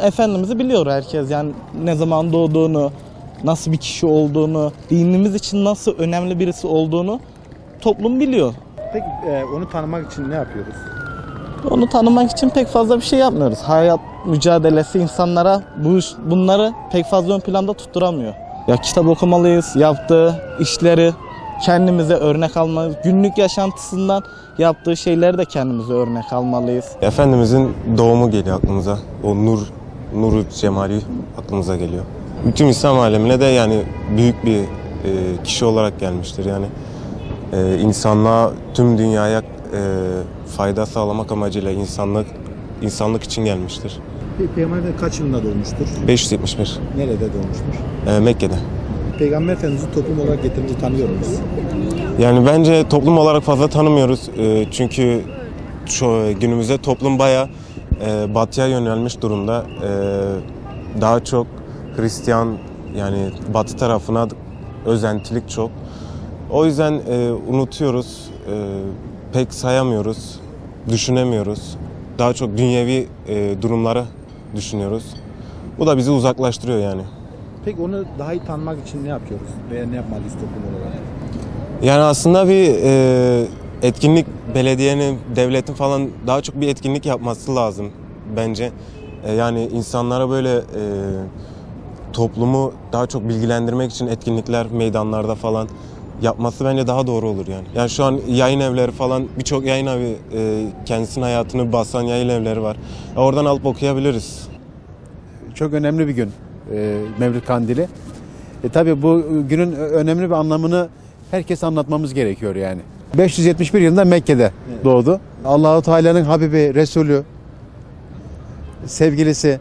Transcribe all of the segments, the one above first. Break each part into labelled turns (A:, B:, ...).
A: Efendimiz'i biliyor herkes, yani ne zaman doğduğunu, nasıl bir kişi olduğunu, dinimiz için nasıl önemli birisi olduğunu toplum biliyor.
B: Peki onu tanımak için ne yapıyoruz?
A: Onu tanımak için pek fazla bir şey yapmıyoruz. Hayat mücadelesi insanlara bunları pek fazla ön planda tutturamıyor. Ya kitap okumalıyız, yaptığı işleri kendimize örnek almalıyız. Günlük yaşantısından yaptığı şeyleri de kendimize örnek almalıyız.
C: Efendimizin doğumu geliyor aklımıza. O nuru cemali aklımıza geliyor. Bütün İslam alemine de yani büyük bir kişi olarak gelmiştir. Yani insanlığa, tüm dünyaya fayda sağlamak amacıyla insanlık için gelmiştir.
B: Peygamber kaç yılında doğmuştur?
C: 571.
B: Nerede doğmuştur?
C: Mekke'de.
B: Peygamber Efendimiz'i toplum olarak getirince tanıyor muyuz?
C: Yani bence toplum olarak fazla tanımıyoruz. Çünkü günümüzde toplum bayağı batıya yönelmiş durumda. Daha çok Hristiyan, yani batı tarafına özentilik çok. O yüzden unutuyoruz, pek sayamıyoruz, düşünemiyoruz. Daha çok dünyevi durumları düşünüyoruz. Bu da bizi uzaklaştırıyor yani.
B: Peki onu daha iyi tanımak için ne yapıyoruz veya ne yapmalıyız toplum olarak?
C: Yani aslında bir etkinlik, belediyenin, devletin falan daha çok bir etkinlik yapması lazım bence. Yani insanlara böyle toplumu daha çok bilgilendirmek için etkinlikler meydanlarda falan yapması bence daha doğru olur yani. Yani şu an yayın evleri falan, birçok yayın evi kendisinin hayatını basan yayın evleri var. Oradan alıp okuyabiliriz.
D: Çok önemli bir gün Mevlid Kandili. Tabii bu günün önemli bir anlamını herkes anlatmamız gerekiyor yani. 571 yılında Mekke'de doğdu. Allahu Teala'nın Habibi, Resulü, sevgilisi.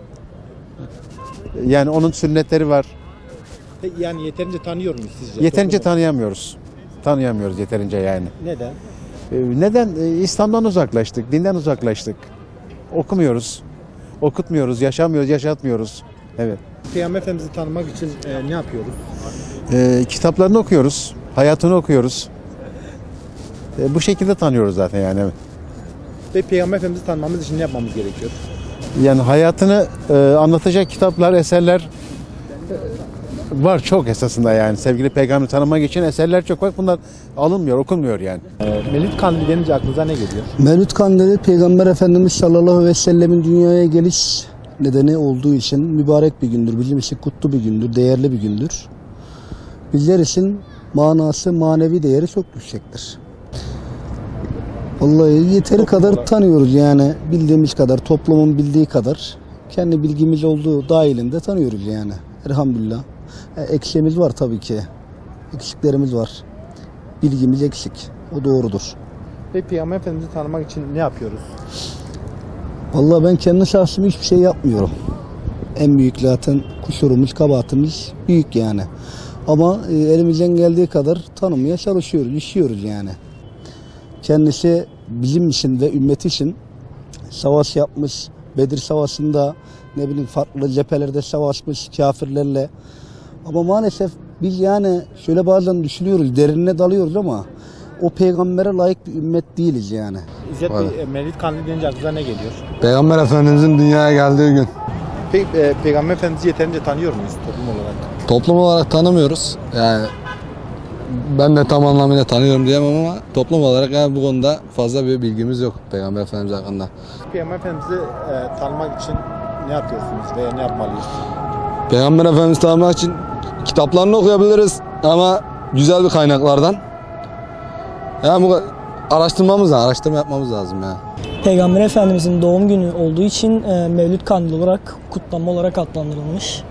D: Yani onun sünnetleri var.
B: Yani yeterince tanıyor muyuz sizce?
D: Yeterince tanıyamıyoruz. Tanıyamıyoruz yeterince yani.
B: Neden?
D: Neden? İslam'dan uzaklaştık, dinden uzaklaştık. Okumuyoruz, okutmuyoruz, yaşamıyoruz, yaşatmıyoruz. Evet.
B: Peygamber Efendimiz'i tanımak için ne yapıyoruz?
D: Kitaplarını okuyoruz, hayatını okuyoruz. Bu şekilde tanıyoruz zaten yani. Evet.
B: Ve Peygamber Efendimiz'i tanımamız için ne yapmamız gerekiyor?
D: Yani hayatını anlatacak kitaplar, eserler var çok esasında yani. Sevgili Peygamber'i tanımak için eserler çok var. Bunlar alınmıyor, okunmuyor yani.
B: Mevlid Kandili denince aklınıza ne geliyor?
E: Mevlid Kandili Peygamber Efendimiz sallallahu aleyhi ve sellemin dünyaya geliş nedeni olduğu için mübarek bir gündür. Bizim için kutlu bir gündür, değerli bir gündür. Bizler için manası, manevi değeri çok yüksektir. Vallahi yeteri kadar tanıyoruz yani, bildiğimiz kadar, toplumun bildiği kadar, kendi bilgimiz olduğu dahilinde tanıyoruz yani. Elhamdülillah. Eksiğimiz var tabii ki. Eksiklerimiz var. Bilgimiz eksik. O doğrudur.
B: Ve Peygamber Efendimiz'i tanımak için ne yapıyoruz?
E: Vallahi ben kendi şahsım hiçbir şey yapmıyorum. En büyük zaten kusurumuz, kabahatimiz büyük yani. Ama elimizden geldiği kadar tanımaya çalışıyoruz, işiyoruz yani. Kendisi bizim için ve ümmeti için savaş yapmış. Bedir Savaşı'nda ne bileyim farklı cephelerde savaşmış kafirlerle. Ama maalesef biz yani şöyle bazen düşünüyoruz, derinine dalıyoruz ama o peygambere layık bir ümmet değiliz yani.
B: İzzet Bey, Mevlid Kandili denince aklınıza ne geliyor?
F: Peygamber Efendimizin dünyaya geldiği gün.
B: Peki Peygamber Efendimiz'i yeterince tanıyor muyuz toplum olarak?
F: Toplum olarak tanımıyoruz. Yani ben de tam anlamıyla tanıyorum diyemem ama toplum olarak yani bu konuda fazla bir bilgimiz yok Peygamber Efendimiz hakkında.
B: Peygamber Efendimiz'i tanımak için ne yapıyorsunuz veya ne yapmalıyız?
F: Peygamber Efendimizi tanımak için kitaplarını okuyabiliriz ama güzel bir kaynaklardan. Yani bu araştırmamız lazım, araştırma yapmamız lazım yani.
G: Peygamber Efendimizin doğum günü olduğu için Mevlid Kandili olarak, kutlama olarak adlandırılmış.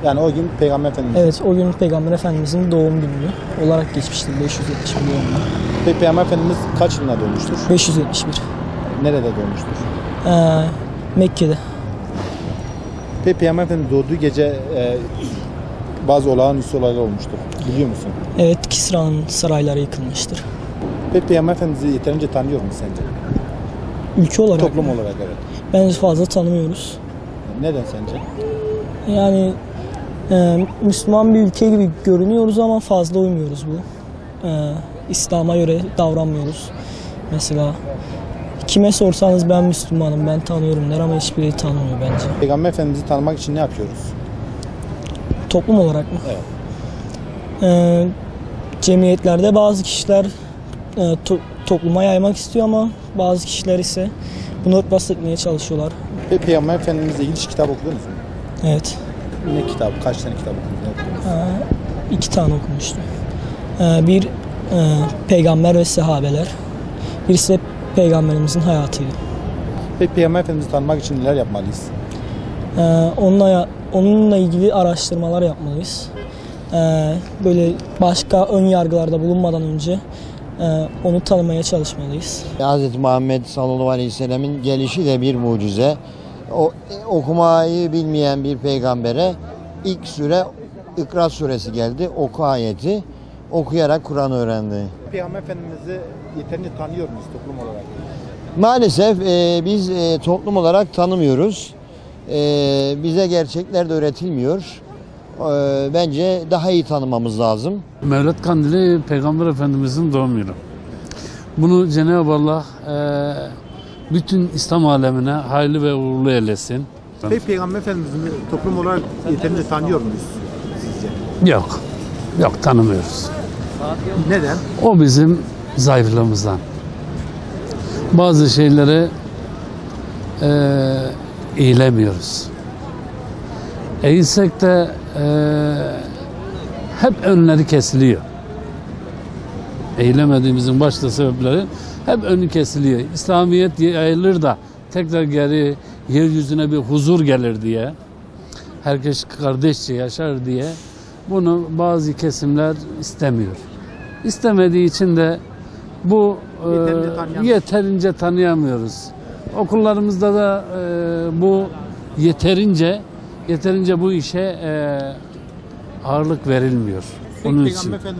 B: Yani o gün Peygamber Efendimiz.
G: Evet, o gün Peygamber Efendimizin doğum günü olarak geçmiştir 571 yılında.
B: Peki Peygamber Efendimiz kaç yılında doğmuştur?
G: 571.
B: Nerede doğmuştur?
G: Mekke'de.
B: Peki Peygamber Efendimiz doğduğu gece bazı olağanüstü olaylar olmuştur. Biliyor musun?
G: Evet, Kisra'nın sarayları yıkılmıştır.
B: Peki Peygamber Efendimiz'i yeterince tanıyor musun sence?
G: Ülke olarak,
B: toplum olarak evet.
G: bence fazla tanımıyoruz.
B: Neden sence?
G: Yani Müslüman bir ülke gibi görünüyoruz ama fazla uymuyoruz bu. İslam'a göre davranmıyoruz. Mesela kime sorsanız ben Müslümanım, ben tanıyorum der ama hiçbiri tanımıyor bence.
B: Peygamber Efendimiz'i tanımak için ne yapıyoruz?
G: Toplum olarak mı?
B: Evet.
G: Cemiyetlerde bazı kişiler topluma yaymak istiyor ama bazı kişiler ise bunu örtbas etmeye çalışıyorlar.
B: Peki Peygamber Efendimiz'le ilgili hiç kitap okudunuz mu?
G: Evet.
B: Ne kitap? Kaç tane kitap okudunuz? Ne okudunuz?
G: 2 tane okumuştum. Bir peygamber ve sahabeler. Birisi de peygamberimizin hayatıydı.
B: Peki Peygamber Efendimiz'i tanımak için neler yapmalıyız?
G: Onunla ilgili araştırmalar yapmalıyız. Böyle başka ön yargılarda bulunmadan önce onu tanımaya çalışmalıyız.
H: Hz. Muhammed sallallahu aleyhi ve sellemin gelişi de bir mucize. Okumayı bilmeyen bir peygambere ilk süre İkra suresi geldi. Oku ayeti. Okuyarak Kur'an öğrendi.
B: Peygamber Efendimiz'i yeterince tanıyor muyuz toplum olarak?
H: Maalesef biz toplum olarak tanımıyoruz. Bize gerçekler de öğretilmiyor. Bence daha iyi tanımamız lazım.
I: Mevlid Kandili Peygamber Efendimizin doğum günü. Bunu Cenab-ı Allah bütün İslam alemine hayırlı ve uğurlu eylesin.
B: Peki Peygamber Efendimiz'i toplum olarak yeterince tanıyor muyuz sizce?
I: Yok tanımıyoruz.
B: Neden?
I: O bizim zayıflığımızdan. Bazı şeyleri eğilemiyoruz. Eğilsek de hep önleri kesiliyor. Eğilemediğimizin başta sebepleri hep önü kesiliyor. İslamiyet yayılır da tekrar geri yeryüzüne bir huzur gelir diye, herkes kardeşçe yaşar diye bunu bazı kesimler istemiyor. İstemediği için de bu yeterince tanıyamıyoruz. Okullarımızda da bu yeterince bu işe ağırlık verilmiyor. Onun için
B: Peygamber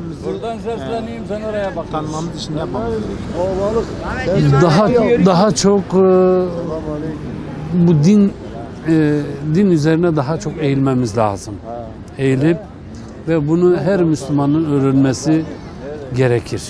B: Efendimiz'i tanımamız için ne yapmamız gerekiyor?
I: daha çok bu din üzerine daha çok eğilmemiz lazım. Eğilip ve bunu her Müslümanın öğrenmesi gerekir.